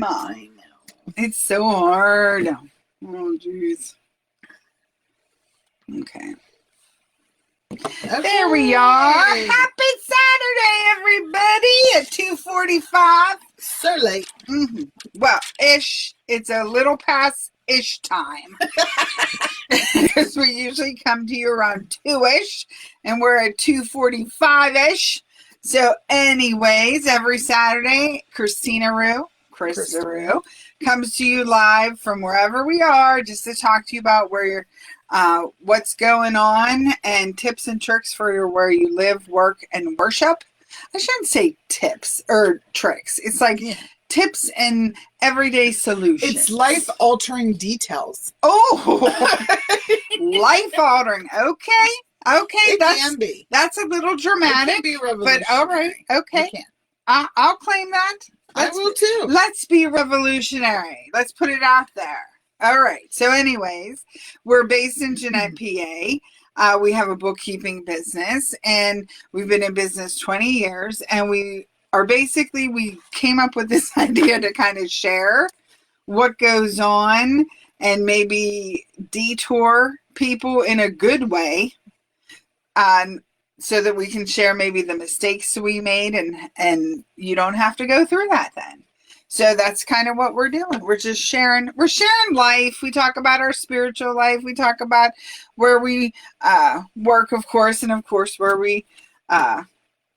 time. I know. It's so hard. Oh, jeez. Okay. There we are. Happy Saturday, everybody, at 2:45. So late. Well, ish. It's a little past ish time. Because we usually come to you around 2-ish, and we're at 2:45-ish. So anyways, every Saturday, Chris Rue, comes to you live from wherever we are, just to talk to you about where you're, what's going on, and tips and tricks for where you live, work, and worship. I shouldn't say tips or tricks. It's like tips and everyday solutions. It's life-altering details. Oh, life-altering. Okay. It can be. That's a little dramatic. It can be revolutionary. But all right. Okay. I'll claim that. I will too. Let's be revolutionary. Let's put it out there. All right. So anyways, we're based in Jeanette, PA. We have a bookkeeping business, and we've been in business 20 years. And we came up with this idea to kind of share what goes on and maybe detour people in a good way. So that we can share maybe the mistakes we made, and you don't have to go through that then. So that's kind of what we're doing. We're just sharing. We're sharing life. We talk about our spiritual life. We talk about where we work, of course, and of course where we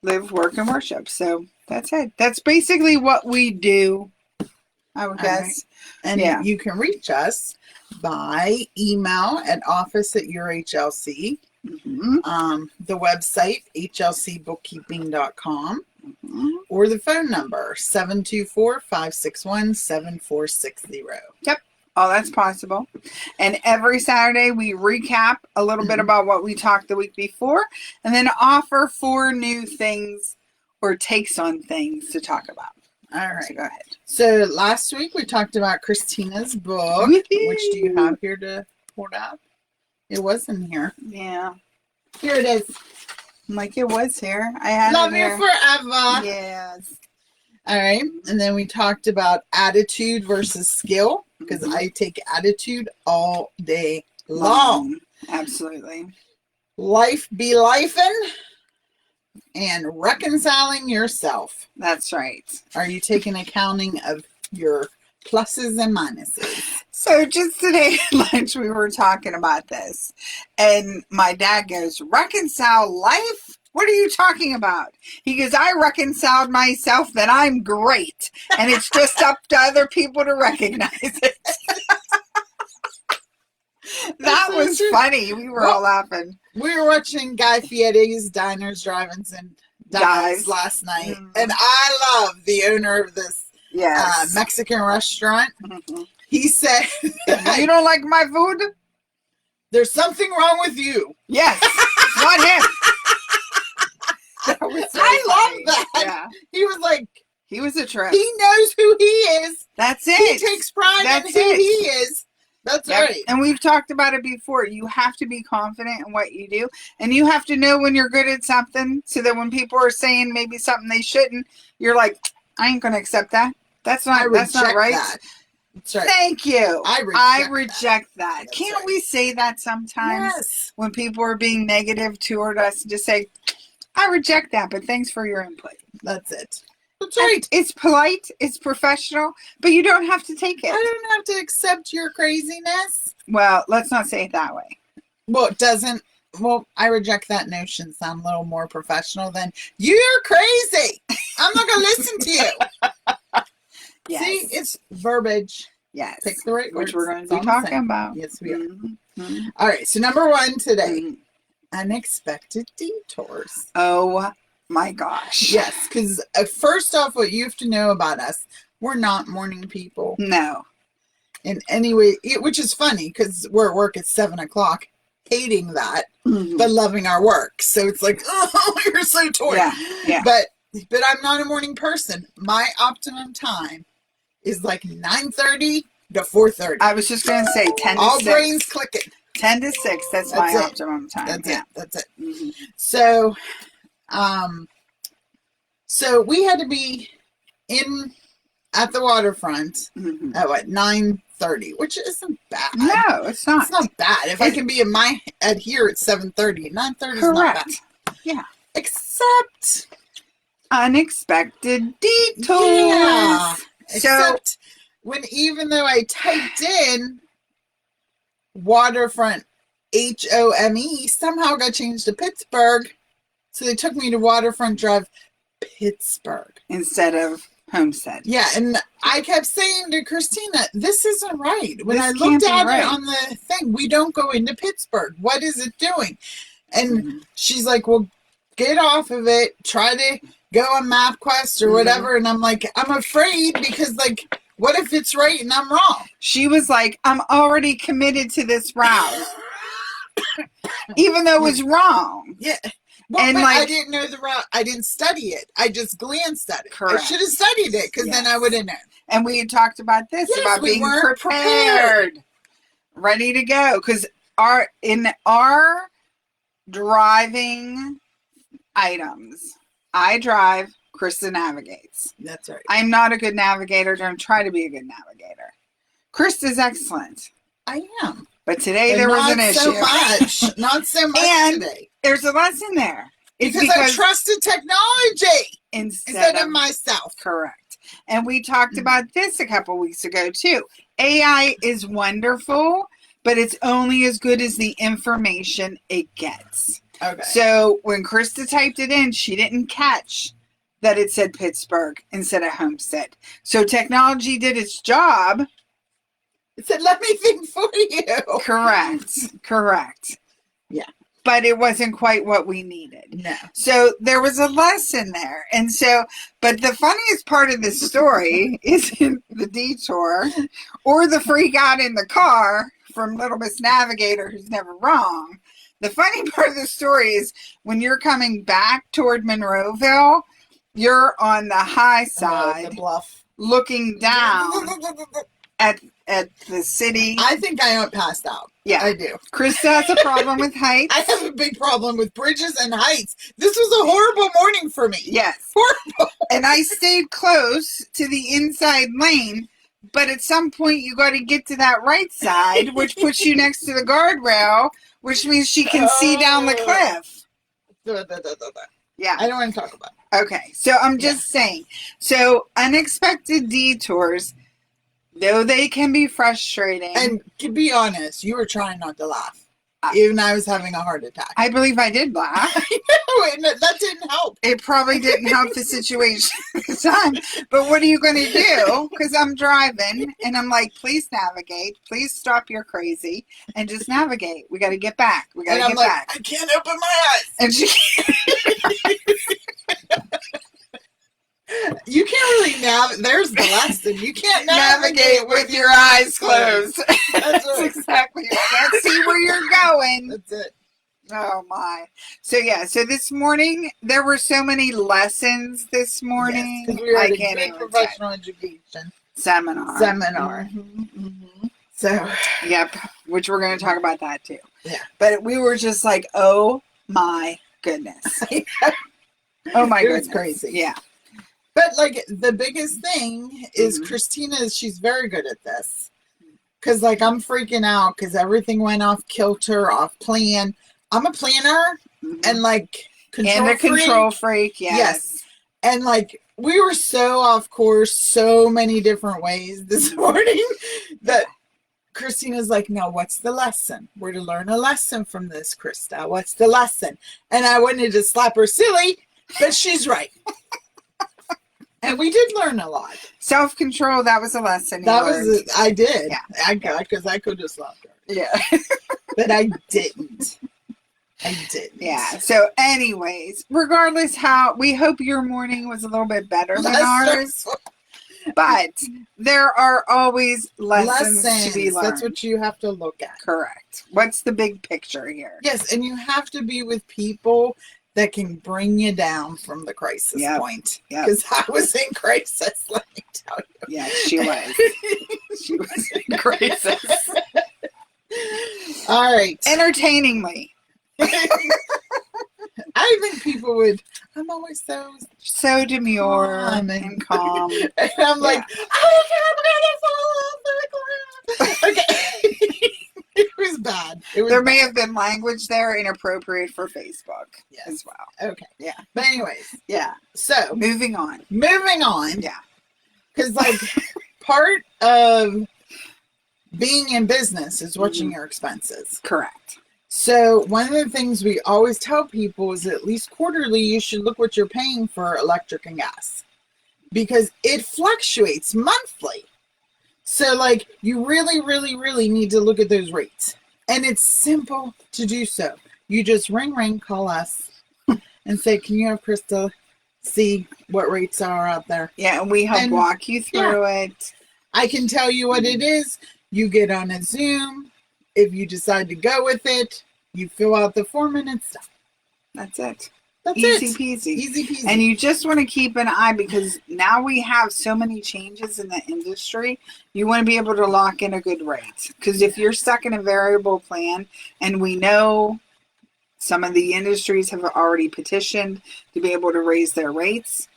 live, work, and worship. So that's it. That's basically what we do, I would guess. Right. And you can reach us by email at office@yourhlc. The website hlcbookkeeping.com, or the phone number 724-561-7460. Yep, all that's possible. And every Saturday we recap a little bit about what we talked the week before, and then offer 4 new things or takes on things to talk about. All right, so go ahead. So last week we talked about Christina's book. Which do you have here to hold up? It was in here. Yeah. Here it is. I'm like, it was here. I had Love it you here. forever. Yes. All right. And then we talked about attitude versus skill, because I take attitude all day long. Absolutely. Life be lifing, and reconciling yourself. That's right. Are you taking accounting of your pluses and minuses? So just today at lunch, we were talking about this, and my dad goes, reconcile life? What are you talking about? He goes, I reconciled myself that I'm great, and it's just up to other people to recognize it. That was funny. We were all laughing. We were watching Guy Fieri's Diners, Drive-Ins, and Dives last night, and I love the owner of this Mexican restaurant. He said, you don't like my food? There's something wrong with you. Yes, it's not him. That was so I love funny. that. Yeah. He was like, he was a trip. He knows who he is. That's it. He takes pride in who he is. That's right. And we've talked about it before. You have to be confident in what you do, and you have to know when you're good at something, so that when people are saying maybe something they shouldn't, you're like, I ain't going to accept that. That's not right. That's right. Thank you. I reject that. Can't we say that sometimes? Yes. When people are being negative toward us, just say, I reject that, but thanks for your input. That's it. That's right. It's polite, it's professional, but you don't have to take it. I don't have to accept your craziness. Well, let's not say it that way. Well, it doesn't. Well, I reject that notion. Sound a little more professional than, you're crazy. I'm not going to listen to you. Yes. See, it's verbiage. Yes. Pick the right words. Which we're going to be talking about. Yes, we are. All right. So number 1 today, unexpected detours. Oh my gosh. Yes. Because first off, what you have to know about us, we're not morning people. No. In any way, which is funny because we're at work at 7:00, hating that, but loving our work. So it's like, oh, you're so torn. Yeah. But I'm not a morning person. My optimum time is like 9:30 to 4:30. I was just going to say 10 to 6. All brains clicking. 10 to 6. That's my optimum time. That's it. So, so we had to be in at the waterfront at what, 9:30, which isn't bad. No, it's not. It's not bad. If I can be at here at 7:30, 9:30 is not bad. Yeah. Except unexpected detours. Yeah. So, except even though I typed in waterfront HOME, somehow got changed to Pittsburgh. So they took me to Waterfront Drive, Pittsburgh, instead of Homestead. Yeah, and I kept saying to Christina, this isn't right. When I looked at it on the thing, we don't go into Pittsburgh. What is it doing? And she's like, well, get off of it. Try to go on MapQuest or whatever. And I'm like, I'm afraid because, like, what if it's right and I'm wrong? She was like, I'm already committed to this route. Even though it was wrong. Yeah. Well, and I didn't know the route. I didn't study it. I just glanced at it. Correct. I should have studied it because then I would have known. And we had talked about this, about being prepared, ready to go. Because in our driving items, I drive, Krista navigates. That's right. I'm not a good navigator. Don't try to be a good navigator. Krista's excellent. I am. But today there was an issue. Not so much and today. There's a lesson there. It's because I trusted technology instead of myself. Correct. And we talked about this a couple weeks ago too. AI is wonderful, but it's only as good as the information it gets. Okay. So when Krista typed it in, she didn't catch that it said Pittsburgh instead of Homestead. So technology did its job. It said, let me think for you. Correct. Yeah. But it wasn't quite what we needed. No. So there was a lesson there. And so, but the funniest part of this story isn't the detour or the freak out in the car from Little Miss Navigator who's never wrong. The funny part of the story is when you're coming back toward Monroeville, you're on the high side, the bluff, looking down at the city. I think I passed out. Yeah, I do. Krista has a problem with heights. I have a big problem with bridges and heights. This was a horrible morning for me. Yes. Horrible. And I stayed close to the inside lane, but at some point you got to get to that right side, which puts you next to the guardrail, which means she can see down the cliff. Yeah. I don't want to talk about it. Okay. So I'm just saying. So unexpected detours, though they can be frustrating. And to be honest, you were trying not to laugh. Even I was having a heart attack. I believe I did laugh. I know, and that didn't help. It probably didn't help the situation at the time. But what are you going to do? Because I'm driving, and I'm like, please navigate. Please stop your crazy, and just navigate. We got to get back. We got to get back. I can't open my eyes. And she... You can't really navigate. There's the lesson. You can't navigate with your eyes closed. That's exactly it. You can't see where you're going. That's it. Oh my. So yeah, so this morning there were so many lessons this morning. Yes, we were at a great professional education seminar. So yep, which we're going to talk about that too. Yeah. But we were just like, oh my goodness. Oh my goodness. It was crazy. Yeah. But, like, the biggest thing is Christina, she's very good at this. Because, like, I'm freaking out because everything went off kilter, off plan. I'm a planner and, like, control freak. Yes. And, like, we were so off course so many different ways this morning that Christina's like, no, what's the lesson? We're to learn a lesson from this, Krista. What's the lesson? And I wanted to slap her silly, but she's right. And we did learn a lot. Self-control, that was a lesson. I did. Yeah. Because I could have slapped her. Yeah. But I didn't. Yeah. So anyways, regardless we hope your morning was a little bit better than ours. But there are always lessons to be learned. That's what you have to look at. Correct. What's the big picture here? Yes, and you have to be with people that can bring you down from the crisis point. Because I was in crisis, let me tell you. Yes, she was. She was in crisis. All right. Entertainingly. I think people would. I'm always so so demure Calm and calm. And I'm like, oh, I'm gonna fall off the cliff. Okay. It was bad. There may have been language there inappropriate for Facebook as well. Okay. Yeah. But anyways, Yeah. so Moving on. Yeah. Because like part of being in business is watching your expenses. Correct. So one of the things we always tell people is at least quarterly you should look what you're paying for electric and gas, because it fluctuates monthly. So like you really, really, really need to look at those rates. And it's simple to do so. You just ring, call us and say, can you have Krista see what rates are out there? Yeah, and we help walk you through it. I can tell you what it is. You get on a Zoom. If you decide to go with it, you fill out the form and it's done. That's it. That's Easy it. peasy. Easy peasy. And you just want to keep an eye, because now we have so many changes in the industry. You want to be able to lock in a good rate. Because if you're stuck in a variable plan, and we know some of the industries have already petitioned to be able to raise their rates,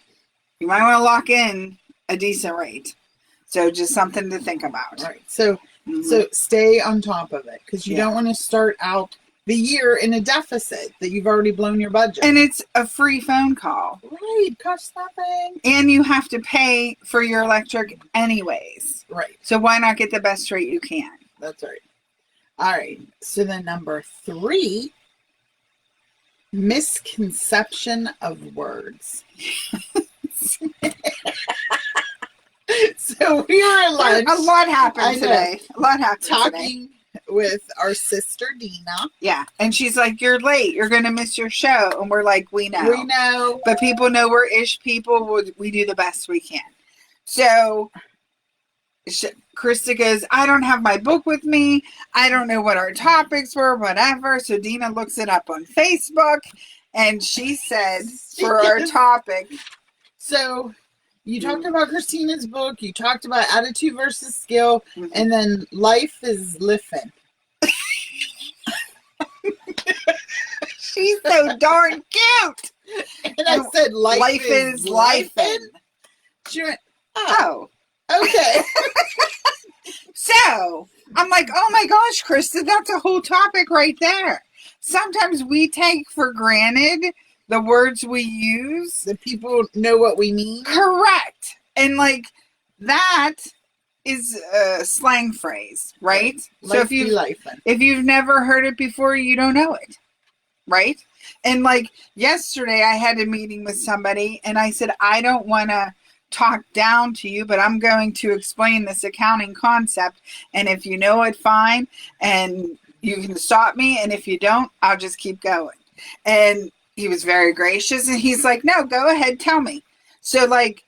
you might want to lock in a decent rate. So just something to think about. Right. So stay on top of it, because you don't want to start out the year in a deficit that you've already blown your budget. And it's a free phone call. Right. Costs nothing. And you have to pay for your electric anyways. Right. So why not get the best rate you can? That's right. All right. So then number 3, misconception of words. So we are at lunch. A lot happened today. A lot happened talking with our sister Dina. Yeah. And she's like, you're late. You're going to miss your show. And we're like, we know. We know. But people know we're ish people. We do the best we can. So Krista goes, I don't have my book with me. I don't know what our topics were, whatever. So Dina looks it up on Facebook. And she said, for our topic. So you talked about Christina's book. You talked about attitude versus skill. And then life is living. She's so darn cute. And I said, life is lifing. She went, oh. Okay. So I'm like, oh my gosh, Krista, that's a whole topic right there. Sometimes we take for granted the words we use. The people know what we mean. Correct. And like that is a slang phrase, right? So if you've never heard it before, you don't know it. Right? And like yesterday I had a meeting with somebody and I said, I don't want to talk down to you, but I'm going to explain this accounting concept. And if you know it, fine. And you can stop me. And if you don't, I'll just keep going. And he was very gracious. And he's like, no, go ahead. Tell me. So like,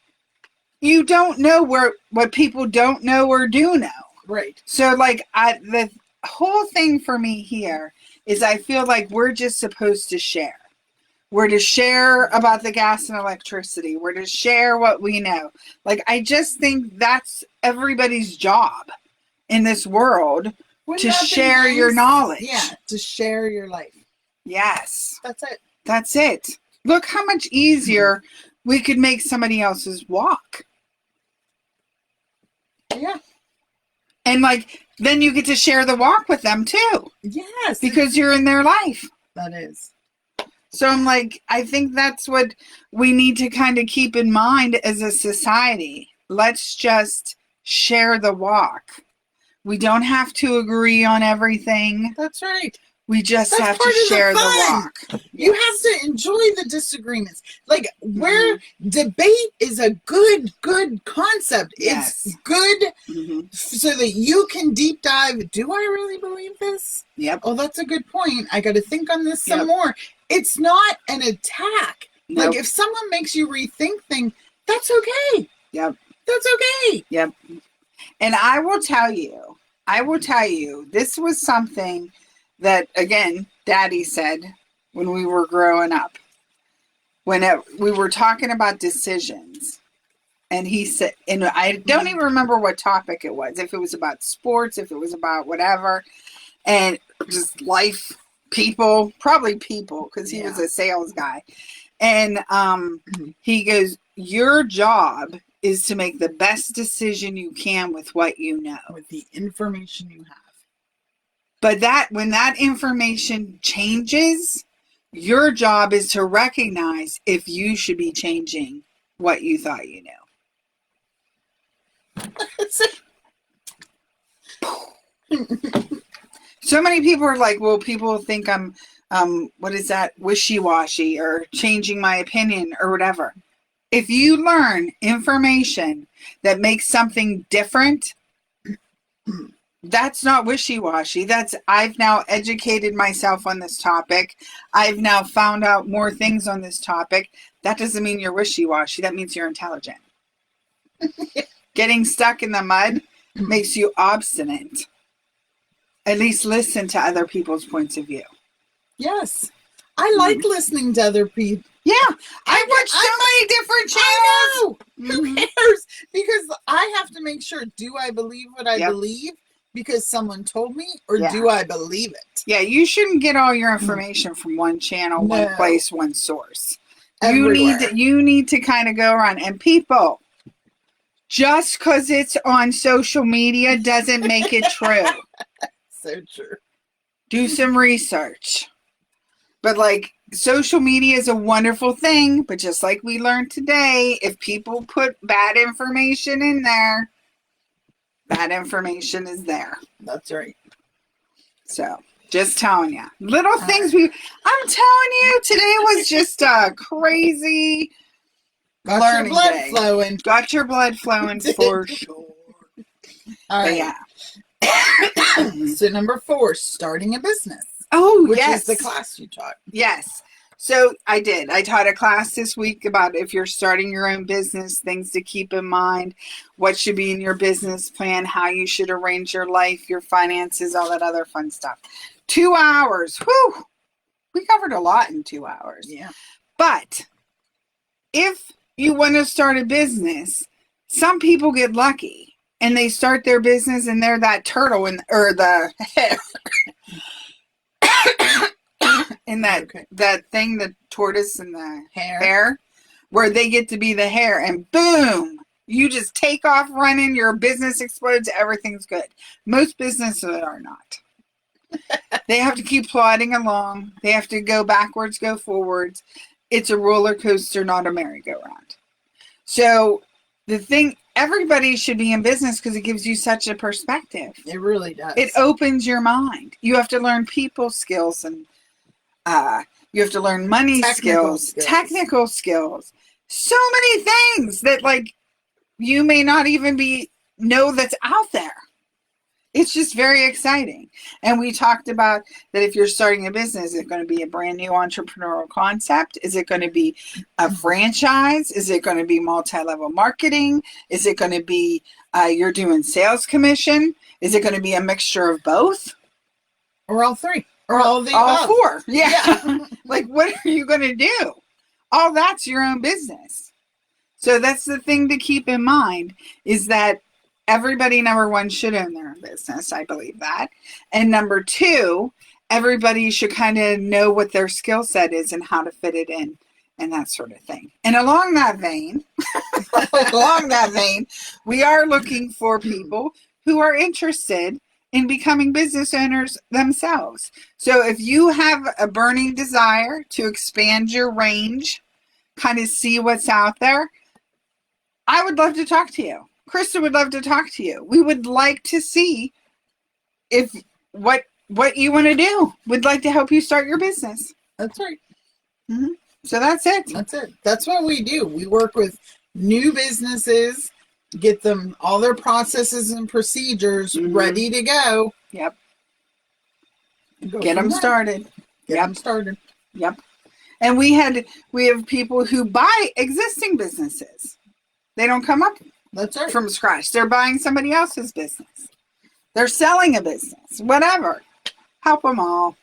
you don't know what people don't know or do know. Right. So like the whole thing for me here is I feel like we're just supposed to share. We're to share about the gas and electricity. We're to share what we know. Like, I just think that's everybody's job in this world, to share your knowledge. Yeah, to share your life. Yes. That's it. That's it. Look how much easier we could make somebody else's walk. Yeah. And like, then you get to share the walk with them too. Yes. Because you're in their life. That is. So I'm like, I think that's what we need to kind of keep in mind as a society. Let's just share the walk. We don't have to agree on everything. That's right. We just have to share the walk. Yes. You have to enjoy the disagreements. Like, where debate is a good concept. Yes. It's good so that you can deep dive. Do I really believe this? Yep. Oh, that's a good point. I got to think on this some more. It's not an attack. Nope. Like, if someone makes you rethink things, that's okay. Yep. That's okay. Yep. And I will tell you, this was something that, again, Daddy said when we were growing up, we were talking about decisions. And he said, and I don't even remember what topic it was, if it was about sports, if it was about whatever, and just life, people, probably people, because he was a sales guy. And he goes, your job is to make the best decision you can with what you know. With the information you have. But when that information changes, your job is to recognize if you should be changing what you thought you knew. So many people are like, well, people think I'm, what is that, wishy-washy or changing my opinion or whatever. If you learn information that makes something different, that's not wishy-washy. I've now educated myself on this topic. I've now found out more things on this topic. That doesn't mean you're wishy-washy. That means you're intelligent. Getting stuck in the mud makes you obstinate. At least listen to other people's points of view. Yes. I like listening to other people. Yeah. I watch so many different channels. I know. Who cares? Because I have to make sure, do I believe what I believe because someone told me, or do I believe it? Yeah, you shouldn't get all your information from one channel, one place, one source. You need to kind of go around. And people, just because it's on social media doesn't make it true. So true. Do some research. But like, social media is a wonderful thing, but just like we learned today, if people put bad information in there, bad information is there. That's right. So, just telling you. Little things I'm telling you, today was just a crazy learning day. Got your blood flowing for sure. All right. Yeah. So number 4, starting a business. Oh, which is the class you taught. Yes. So I did. I taught a class this week about if you're starting your own business, things to keep in mind, what should be in your business plan, how you should arrange your life, your finances, all that other fun stuff. 2 hours. Whew. We covered a lot in 2 hours. Yeah. But if you want to start a business, some people get lucky and they start their business and they're that turtle or the hare. In that thing, the tortoise and the hare, where they get to be the hare, and boom, you just take off running, your business explodes, everything's good. Most businesses are not. They have to keep plodding along. They have to go backwards, go forwards. It's a roller coaster, not a merry-go-round. So the thing, everybody should be in business because it gives you such a perspective. It really does. It opens your mind. You have to learn people skills, and you have to learn money skills, technical skills. So many things that like you may not even know that's out there. It's just very exciting. And we talked about that if you're starting a business, is it going to be a brand new entrepreneurial concept? Is it going to be a franchise? Is it going to be multi-level marketing? Is it going to be you're doing sales commission? Is it going to be a mixture of both? Or all 3? Or all 4? Yeah. Like, what are you going to do? All that's your own business. So that's the thing to keep in mind, is that everybody, number 1, should own their own business. I believe that. And number 2, everybody should kind of know what their skill set is and how to fit it in and that sort of thing. And along that vein, we are looking for people who are interested in becoming business owners themselves. So if you have a burning desire to expand your range, kind of see what's out there, I would love to talk to you. Krista would love to talk to you. We would like to see if what you want to do. We'd like to help you start your business. That's right. Mm-hmm. So that's it. That's it. That's what we do. We work with new businesses, get them all their processes and procedures ready to go. Yep. Get them started. Get them started. Yep. And we have people who buy existing businesses. They don't come up from scratch. They're buying somebody else's business. They're selling a business. Whatever. Help them all.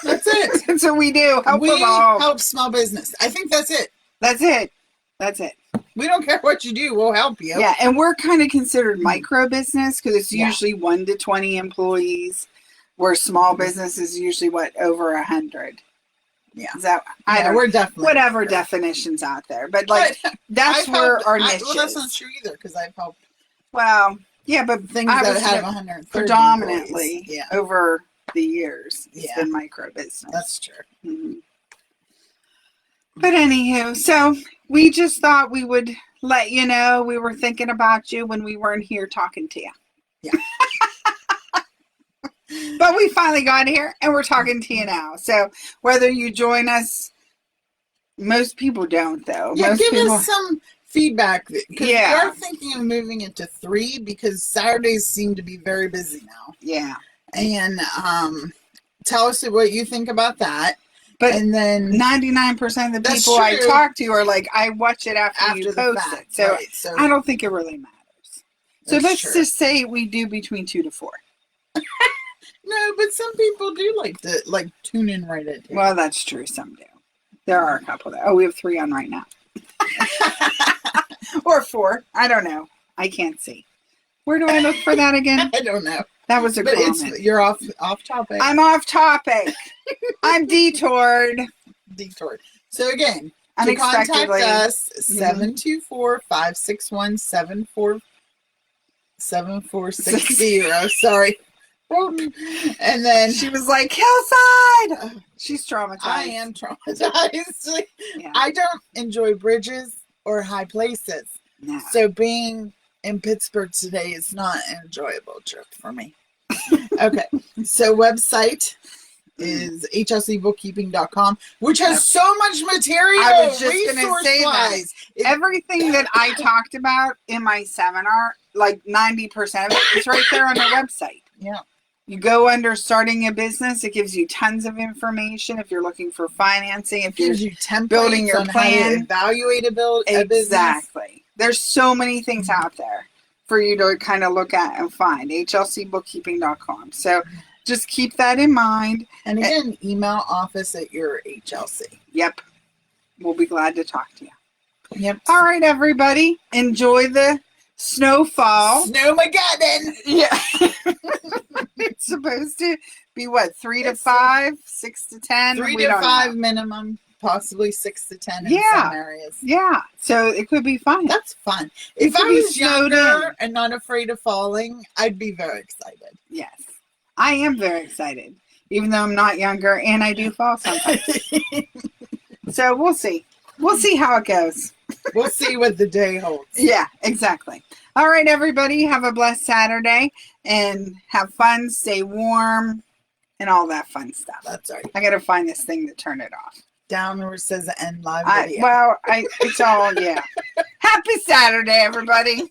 That's it. That's what we do. Help them all. We help small business. I think that's it. That's it. That's it. We don't care what you do. We'll help you. Yeah, and we're kind of considered micro business because it's usually 1 to 20 employees, where small business is usually over 100. Yeah. Is that, I don't know. We're definitely Whatever sure. definitions out there. But like, But that's I've where helped- our niche well, that's not is. true either because I've helped Well, yeah, but things I that was have gonna- 130 predominantly employees. Yeah, over the years, it's Yeah. been micro business. that's true. Mhm. But anywho, so we just thought we would let you know we were thinking about you when we weren't here talking to you. Yeah. But we finally got here and we're talking to you now. So whether you join us, most people don't though. Yeah, most give people, us some feedback because Yeah. we are thinking of moving it to 3 because Saturdays seem to be very busy now. Yeah. And tell us what you think about that. But and then 99% of the That's people I true. talk to are like, I watch it after you the post fact, it. So right, so I don't think it really matters. So That's let's true. just say we do between 2 to 4. no, but some people do like to tune in right at. Well, that's true. Some do. There are a couple that. Oh, we have 3 on right now. Or 4. I don't know. I can't see. Where do I look for that again? I don't know. That was a But comment. you're off topic. I'm off topic. I'm detoured. Detoured. So again, to Unexpectedly. contact us, Mhm. 724-561-7460. Sorry. And then She was like, Hillside! She's traumatized. I am traumatized. Yeah. I don't enjoy bridges or high places. No. So being in Pittsburgh today is not an enjoyable trip for me. Okay. So website is hlcbookkeeping.com, which has so much material. I was just going to say that. resource-wise. Everything that I talked about in my seminar, like 90% of it is right there on the website. Yeah. You go under starting a business, it gives you tons of information if you're looking for financing, if It gives you're you templates building your on plan. how to evaluate a business. Exactly. There's so many things out there for you to kind of look at and find. hlcbookkeeping.com. So just keep that in mind. And again, email office at your HLC. Yep. We'll be glad to talk to you. Yep. All right, everybody. Enjoy the snowfall. Snowmageddon. Yeah. It's supposed to be what, 3 to 5, 6 to 10? 3 We to don't 5 know. minimum, possibly 6 to 10 in Yeah. some areas. Yeah. So it could be fun. That's fun. If could I be was snowed younger in. and not afraid of falling, I'd be very excited. Yes. I am very excited, even though I'm not younger and I do fall sometimes. So we'll see. We'll see how it goes. We'll see what the day holds. Yeah, exactly. All right, everybody. Have a blessed Saturday and have fun, stay warm, and all that fun stuff. That's right. I got to find this thing to turn it off. Down where it says end live video. It's all, yeah. Happy Saturday, everybody.